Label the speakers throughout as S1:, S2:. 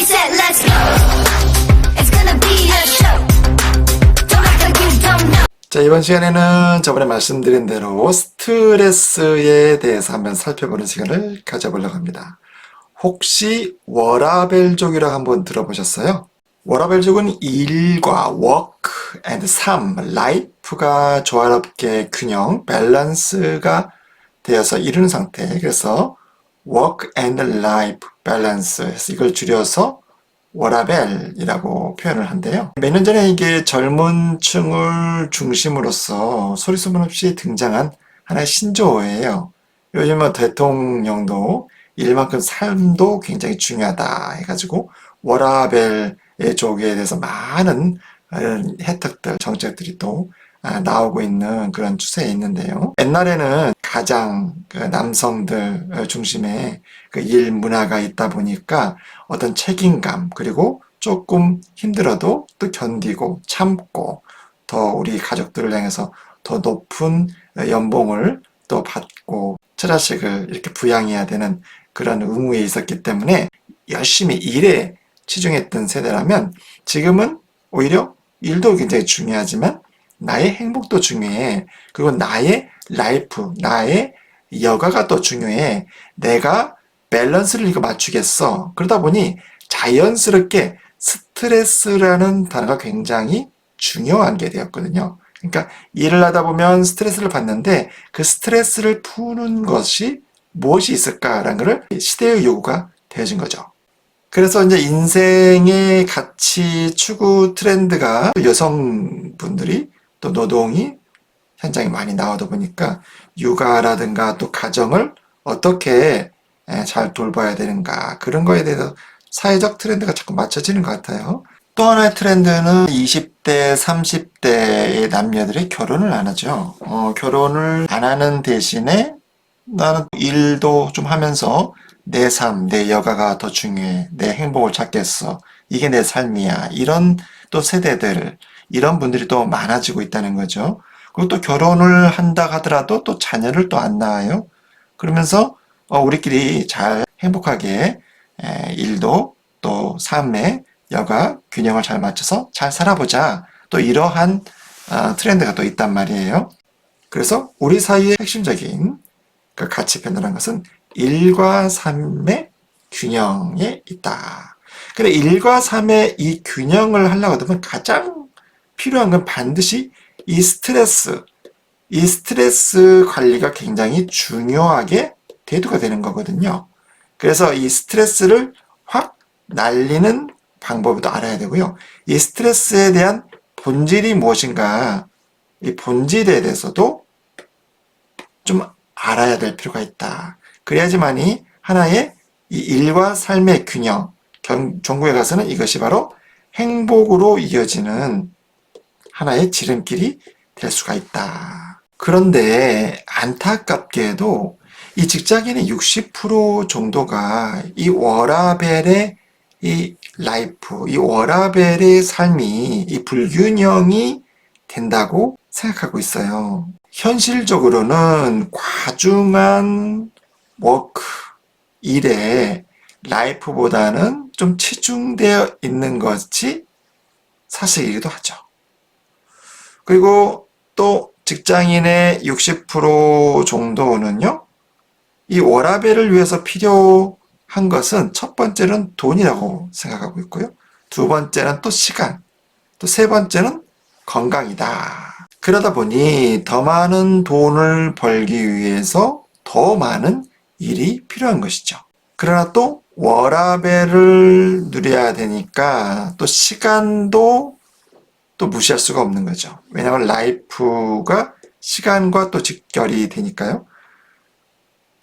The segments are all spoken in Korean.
S1: set, let's go. It's gonna be a show. Don't act like you don't know.
S2: 자, 이번 시간에는 저번에 말씀드린 대로 스트레스에 대해서 한번 살펴보는 시간을 가져보려고 합니다. 혹시 워라벨족이라고 한번 들어보셨어요? 워라벨족은 일과 work and 삶, life가 조화롭게 균형, 밸런스가 되어서 이루는 상태. 그래서 work and life balance 해서 이걸 줄여서 워라벨이라고 표현을 한대요. 몇 년 전에 이게 젊은 층을 중심으로서 소리소문 없이 등장한 하나의 신조어예요. 요즘은 대통령도 일만큼 삶도 굉장히 중요하다 해가지고 워라벨의 족에 대해서 많은 혜택들, 정책들이 또 나오고 있는 그런 추세에 있는데요. 옛날에는 가장 남성들 중심의 그 일 문화가 있다 보니까 어떤 책임감, 그리고 조금 힘들어도 또 견디고 참고 더 우리 가족들을 향해서 더 높은 연봉을 또 받고 처자식을 이렇게 부양해야 되는 그런 의무에 있었기 때문에 열심히 일에 치중했던 세대라면, 지금은 오히려 일도 굉장히 중요하지만 나의 행복도 중요해. 그리고 나의 라이프, 나의 여가가 더 중요해. 내가 밸런스를 이거 맞추겠어. 그러다 보니 자연스럽게 스트레스라는 단어가 굉장히 중요한 게 되었거든요. 그러니까 일을 하다 보면 스트레스를 받는데 그 스트레스를 푸는 것이 무엇이 있을까라는 것을 시대의 요구가 되어진 거죠. 그래서 이제 인생의 가치 추구 트렌드가 여성분들이 또 노동이 현장에 많이 나오다 보니까 육아라든가 또 가정을 어떻게 잘 돌봐야 되는가, 그런 거에 대해서 사회적 트렌드가 자꾸 맞춰지는 것 같아요. 또 하나의 트렌드는 20대, 30대의 남녀들이 결혼을 안 하죠. 결혼을 안 하는 대신에 나는 일도 좀 하면서 내 삶, 내 여가가 더 중요해. 내 행복을 찾겠어. 이게 내 삶이야. 이런 또 세대들, 이런 분들이 또 많아지고 있다는 거죠. 그리고 또 결혼을 한다 하더라도 또 자녀를 또 안 낳아요. 그러면서 우리끼리 잘 행복하게 일도 또 삶의 여가 균형을 잘 맞춰서 잘 살아보자. 또 이러한 트렌드가 또 있단 말이에요. 그래서 우리 사이의 핵심적인 그 가치 변화라는 것은 일과 삶의 균형에 있다. 근데 일과 삶의 이 균형을 하려고 하면 가장 필요한 건 반드시 이 스트레스 관리가 굉장히 중요하게 대두가 되는 거거든요. 그래서 이 스트레스를 확 날리는 방법도 알아야 되고요. 이 스트레스에 대한 본질이 무엇인가, 이 본질에 대해서도 좀 알아야 될 필요가 있다. 그래야지만이 하나의 이 일과 삶의 균형, 종구에 가서는 이것이 바로 행복으로 이어지는 하나의 지름길이 될 수가 있다. 그런데 안타깝게도 이 직장인의 60% 정도가 이 워라벨의 이 라이프, 이 워라벨의 삶이 이 불균형이 된다고 생각하고 있어요. 현실적으로는 과중한 워크, 일에 라이프보다는 좀 치중되어 있는 것이 사실이기도 하죠. 그리고 또 직장인의 60% 정도는요, 이 워라밸을 위해서 필요한 것은 첫 번째는 돈이라고 생각하고 있고요. 두 번째는 또 시간, 또 세 번째는 건강이다. 그러다 보니 더 많은 돈을 벌기 위해서 더 많은 일이 필요한 것이죠. 그러나 또 워라밸을 누려야 되니까 또 시간도 또 무시할 수가 없는 거죠. 왜냐하면 라이프가 시간과 또 직결이 되니까요.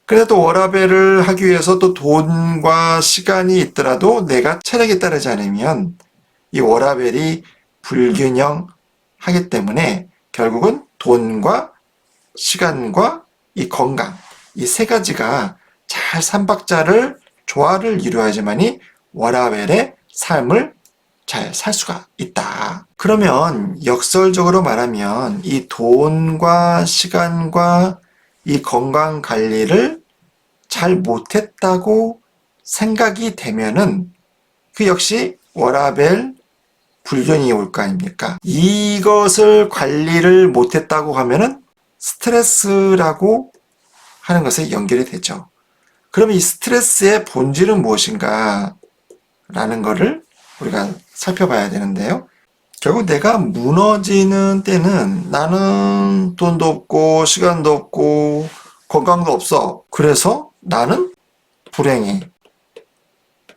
S2: 그래도 워라밸을 하기 위해서 또 돈과 시간이 있더라도 내가 체력에 따르지 않으면 이 워라밸이 불균형하기 때문에 결국은 돈과 시간과 이 건강, 이 세 가지가 잘 삼박자를 조화를 이루어야지만이 워라밸의 삶을 잘 살 수가 있다. 그러면 역설적으로 말하면 이 돈과 시간과 이 건강 관리를 잘 못했다고 생각이 되면은 그 역시 워라밸 불균이 올 거 아닙니까? 이것을 관리를 못했다고 하면은 스트레스라고 하는 것에 연결이 되죠. 그러면 이 스트레스의 본질은 무엇인가? 라는 거를 우리가 살펴봐야 되는데요. 결국 내가 무너지는 때는 나는 돈도 없고 시간도 없고 건강도 없어. 그래서 나는 불행해.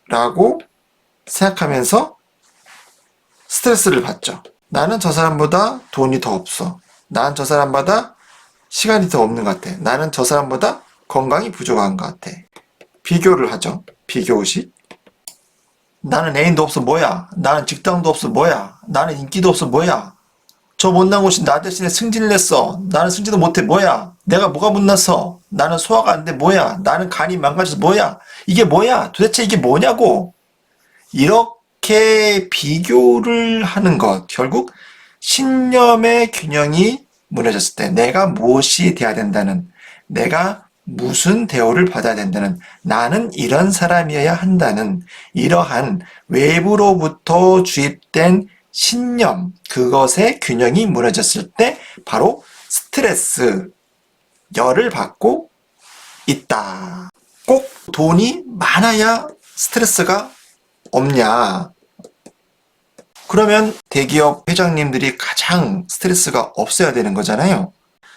S2: 라고 생각하면서 스트레스를 받죠. 나는 저 사람보다 돈이 더 없어. 나는 저 사람보다 시간이 더 없는 것 같아. 나는 저 사람보다 건강이 부족한 것 같아. 비교를 하죠. 비교의식. 나는 애인도 없어 뭐야. 나는 직장도 없어 뭐야. 나는 인기도 없어 뭐야. 저 못난 곳이 나 대신에 승진을 했어. 나는 승진도 못해 뭐야. 내가 뭐가 못났어. 나는 소화가 안 돼 뭐야. 나는 간이 망가져서 뭐야. 이게 뭐야. 도대체 이게 뭐냐고. 이렇게 비교를 하는 것. 결국 신념의 균형이 무너졌을 때 내가 무엇이 돼야 된다는, 내가 무슨 대우를 받아야 된다는, 나는 이런 사람이어야 한다는 이러한 외부로부터 주입된 신념, 그것의 균형이 무너졌을 때 바로 스트레스, 열을 받고 있다. 꼭 돈이 많아야 스트레스가 없냐? 그러면 대기업 회장님들이 가장 스트레스가 없어야 되는 거잖아요.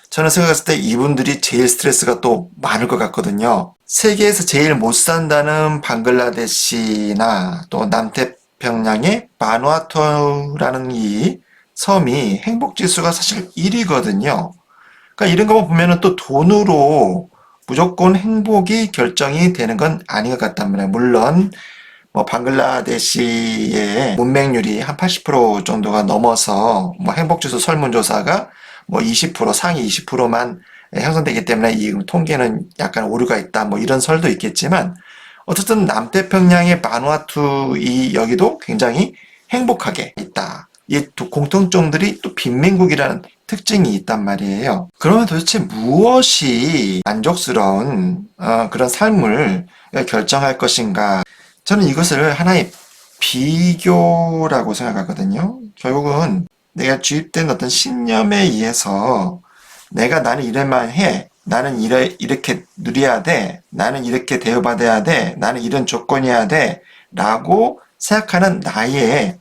S2: 저는 생각했을 때 이분들이 제일 스트레스가 또 많을 것 같거든요. 세계에서 제일 못 산다는 방글라데시나 또 남태평양의 바누아투라는 이 섬이 행복지수가 사실 1위거든요. 그러니까 이런 거 보면은 또 돈으로 무조건 행복이 결정이 되는 건 아닌 것 같단 말이에요. 물론 뭐 방글라데시의 문맹률이 한 80% 정도가 넘어서 뭐 행복지수 설문조사가 뭐 20% 상위 20%만 형성되기 때문에 이 통계는 약간 오류가 있다 뭐 이런 설도 있겠지만 어쨌든 남태평양의 바누아투 이 여기도 굉장히 행복하게 있다. 이 두 공통점들이 또 빈민국이라는 특징이 있단 말이에요. 그러면 도대체 무엇이 만족스러운 그런 삶을 결정할 것인가? 저는 이것을 하나의 비교라고 생각하거든요. 결국은 내가 주입된 어떤 신념에 의해서 나는 이럴만 해. 나는 이렇게 누려야 돼. 나는 이렇게 대우받아야 돼. 나는 이런 조건이어야 돼. 라고 생각하는 나의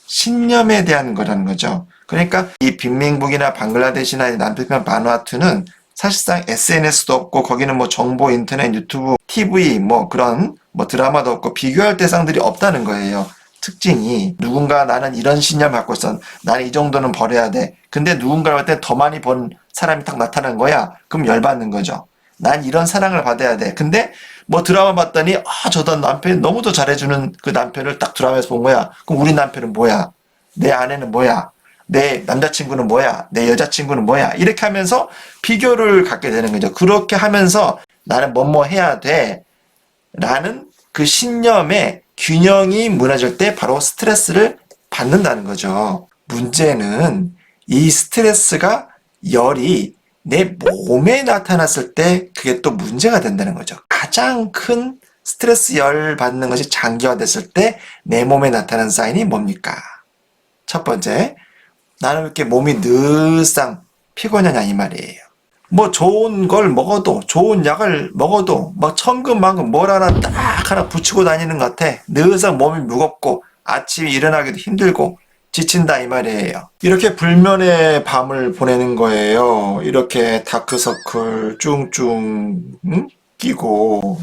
S2: 신념에 대한 거라는 거죠. 그러니까 이 빈민국이나 방글라데시나 남태평양 바누아투는 사실상 SNS도 없고 거기는 뭐 정보, 인터넷, 유튜브, TV 뭐 그런 뭐 드라마도 없고 비교할 대상들이 없다는 거예요. 특징이 누군가 나는 이런 신념을 갖고 있어. 나는 이 정도는 버려야 돼. 근데 누군가를 볼 때 더 많이 번 사람이 딱 나타난 거야. 그럼 열받는 거죠. 난 이런 사랑을 받아야 돼. 근데 뭐 드라마 봤더니 저도 남편이 너무도 잘해주는 그 남편을 딱 드라마에서 본 거야. 그럼 우리 남편은 뭐야? 내 아내는 뭐야? 내 남자친구는 뭐야? 내 여자친구는 뭐야? 이렇게 하면서 비교를 갖게 되는 거죠. 그렇게 하면서 나는 뭐뭐 해야 돼. 라는 그 신념의 균형이 무너질 때 바로 스트레스를 받는다는 거죠. 문제는 이 스트레스가 열이 내 몸에 나타났을 때 그게 또 문제가 된다는 거죠. 가장 큰 스트레스 열 받는 것이 장기화됐을 때 내 몸에 나타나는 사인이 뭡니까? 첫 번째, 나는 왜 이렇게 몸이 늘상 피곤하냐 이 말이에요. 뭐 좋은 걸 먹어도 좋은 약을 먹어도 막 천근만근 뭘 하나 붙이고 다니는 것 같아. 늘상 몸이 무겁고 아침에 일어나기도 힘들고 지친다 이 말이에요. 이렇게 불면의 밤을 보내는 거예요. 이렇게 다크서클 쭝쭝 끼고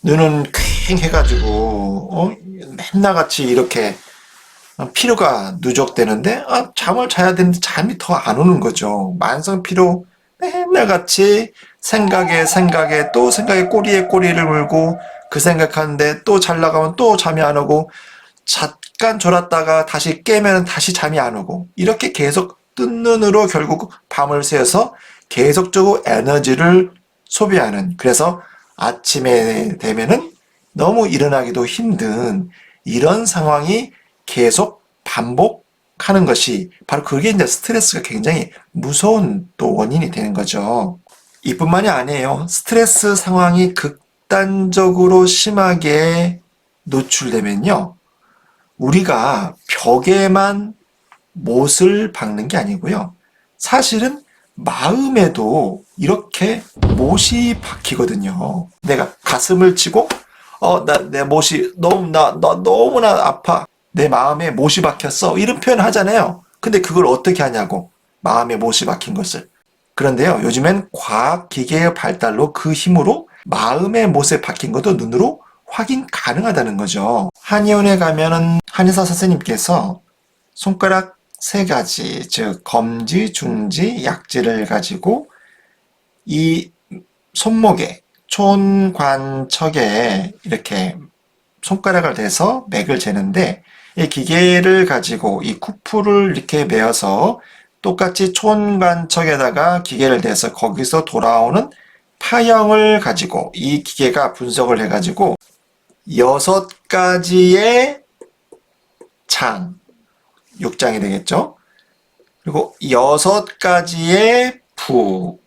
S2: 눈은 퀭해가지고 맨날 같이 이렇게 피로가 누적되는데 잠을 자야 되는데 잠이 더 안 오는 거죠. 만성 피로 맨날 같이 생각에 또 생각에 꼬리에 꼬리를 물고 그 생각하는데 또 잘 나가면 또 잠이 안 오고 잠깐 졸았다가 다시 깨면 다시 잠이 안 오고 이렇게 계속 뜬 눈으로 결국 밤을 새워서 계속적으로 에너지를 소비하는, 그래서 아침에 되면은 너무 일어나기도 힘든 이런 상황이 계속 반복하는 것이 바로 그게 이제 스트레스가 굉장히 무서운 또 원인이 되는 거죠. 이뿐만이 아니에요. 스트레스 상황이 극단적으로 심하게 노출되면요. 우리가 벽에만 못을 박는 게 아니고요. 사실은 마음에도 이렇게 못이 박히거든요. 내가 가슴을 치고, 내 못이 너무나 아파. 내 마음에 못이 박혔어. 이런 표현 하잖아요. 근데 그걸 어떻게 하냐고. 마음에 못이 박힌 것을. 그런데요, 요즘엔 과학 기계의 발달로 그 힘으로 마음의 못에 박힌 것도 눈으로 확인 가능하다는 거죠. 한의원에 가면은 한의사 선생님께서 손가락 3가지, 즉 검지, 중지, 약지를 가지고 이 손목에 촌관척에 이렇게 손가락을 대서 맥을 재는데, 이 기계를 가지고 이 쿠프를 이렇게 메어서 똑같이 촌관척에다가 기계를 대서 거기서 돌아오는 파형을 가지고 이 기계가 분석을 해가지고 6가지의 장, 6장이 되겠죠. 그리고 6가지의 부,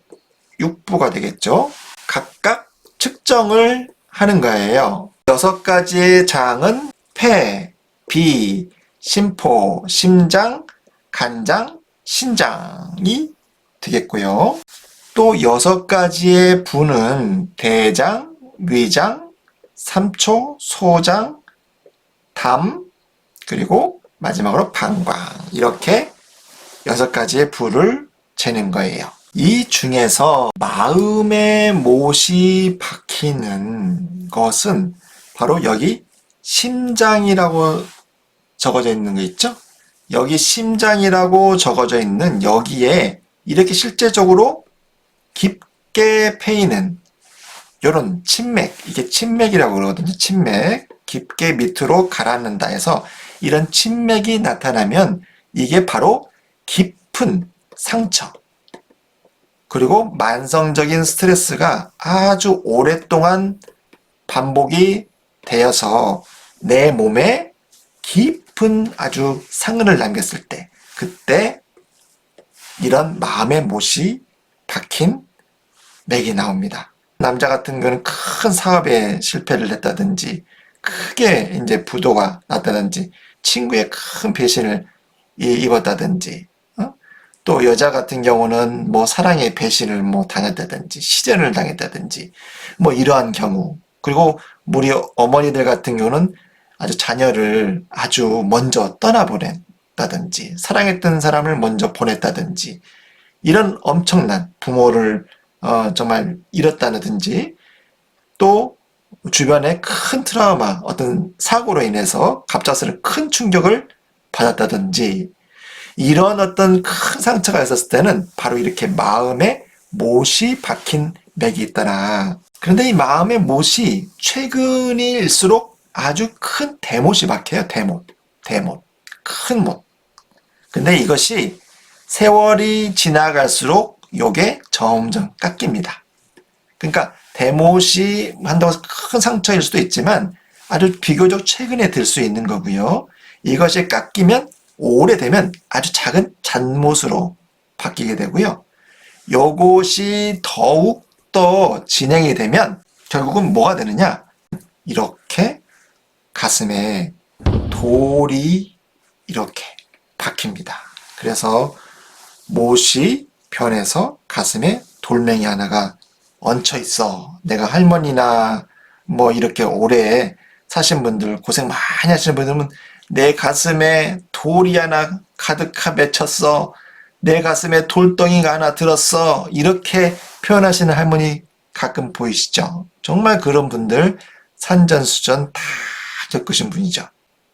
S2: 6부가 되겠죠. 각각 측정을 하는 거예요. 6가지의 장은 폐, 비, 심포, 심장, 간장, 신장이 되겠고요. 또 6가지의 부는 대장, 위장, 삼초, 소장, 담, 그리고 마지막으로 방광, 이렇게 6가지의 부를 재는 거예요. 이 중에서 마음의 못이 박히는 것은 바로 여기 심장이라고 적어져 있는 거 있죠? 여기 심장이라고 적어져 있는 여기에 이렇게 실제적으로 깊게 패이는 요런 침맥, 이게 침맥이라고 그러거든요. 침맥, 깊게 밑으로 가라앉는다 해서 이런 침맥이 나타나면 이게 바로 깊은 상처, 그리고 만성적인 스트레스가 아주 오랫동안 반복이 되어서 내 몸에 깊은 아주 상흔을 남겼을 때, 그때 이런 마음의 못이 박힌 맥이 나옵니다. 남자 같은 경우는 큰 사업에 실패를 했다든지, 크게 이제 부도가 났다든지, 친구의 큰 배신을 입었다든지, 또 여자 같은 경우는 뭐 사랑의 배신을 뭐 당했다든지, 시련을 당했다든지, 뭐 이러한 경우. 그리고 우리 어머니들 같은 경우는 아주 자녀를 아주 먼저 떠나보냈다든지, 사랑했던 사람을 먼저 보냈다든지, 이런 엄청난 부모를 정말 잃었다든지, 또 주변에 큰 트라우마, 어떤 사고로 인해서 갑작스런 큰 충격을 받았다든지, 이런 어떤 큰 상처가 있었을 때는 바로 이렇게 마음에 못이 박힌 맥이 있더라. 그런데 이 마음의 못이 최근일수록 아주 큰 대못이 박혀요. 대못. 큰 못. 근데 이것이 세월이 지나갈수록 요게 점점 깎입니다. 그러니까 대못이 한다고 해서 큰 상처일 수도 있지만 아주 비교적 최근에 들 수 있는 거고요. 이것이 깎이면 오래되면 아주 작은 잔못으로 바뀌게 되고요. 요것이 더욱 더 진행이 되면 결국은 뭐가 되느냐? 이렇게 가슴에 돌이 이렇게 박힙니다. 그래서 못이 변해서 가슴에 돌멩이 하나가 얹혀 있어. 내가 할머니나 뭐 이렇게 오래 사신 분들, 고생 많이 하시는 분들은 내 가슴에 돌이 하나 가득하 맺혔어. 내 가슴에 돌덩이가 하나 들었어. 이렇게 표현하시는 할머니 가끔 보이시죠? 정말 그런 분들 산전수전 다 겪으신 분이죠.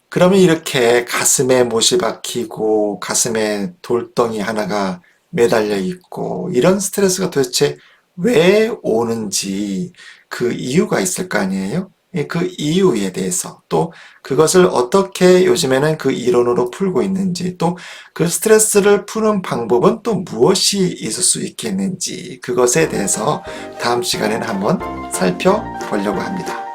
S2: 그러면 이렇게 가슴에 못이 박히고 가슴에 돌덩이 하나가 매달려 있고 이런 스트레스가 도대체 왜 오는지 그 이유가 있을 거 아니에요? 그 이유에 대해서, 또 그것을 어떻게 요즘에는 그 이론으로 풀고 있는지, 또 그 스트레스를 푸는 방법은 또 무엇이 있을 수 있겠는지, 그것에 대해서 다음 시간에는 한번 살펴보려고 합니다.